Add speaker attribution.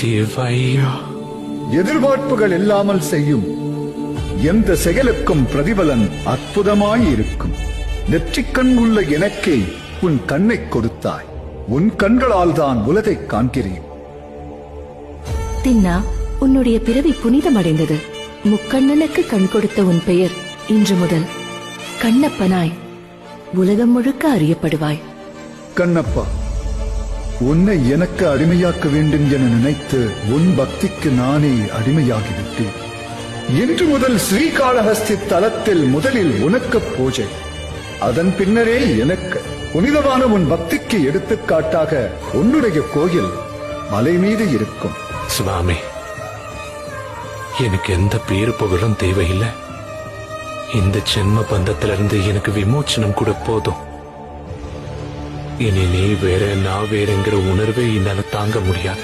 Speaker 1: சிவையா.
Speaker 2: எதிர்பார்ப்புகள் இல்லாமல் செய்யும் எந்த செயலுக்கும் பிரதிபலன் அற்புதமாயிருக்கும். நெற்றிக்கண் உள்ள எனக்கே உன் கண்ணை கொடுத்தாய். உன் கண்களால் தான் உலகை காண்கிறேன்.
Speaker 3: தின்னா, உன்னுடைய பிறவி புனிதமடைந்தது. முக்கண்ணனுக்கு கண் கொடுத்த உன் பெயர் இன்று முதல் கண்ணப்பனாய் உலகம் முழுக்க அறியப்படுவாய்.
Speaker 2: கண்ணப்பா, உன்னை எனக்கு அடிமையாக்க வேண்டும் என நினைத்து உன் பக்திக்கு நானே அடிமையாகிவிட்டேன். இன்று முதல் ஸ்ரீகாளஹஸ்தி தலத்தில் முதலில் உனக்கு பூஜை, அதன் பின்னரே எனக்கு. புனிதமான உன் பக்திக்கு எடுத்துக்காட்டாக உன்னுடைய கோயில் மலை மீது இருக்கும்.
Speaker 1: சுவாமி, எனக்கு எந்த பேரு புகழும் தேவையில்லை. இந்த ஜென்ம பந்தத்திலிருந்து எனக்கு விமோச்சனம் கூட போதும். இனி நீ வேற நான் வேறங்கிற உணர்வை என்னால தாங்க முடியாது.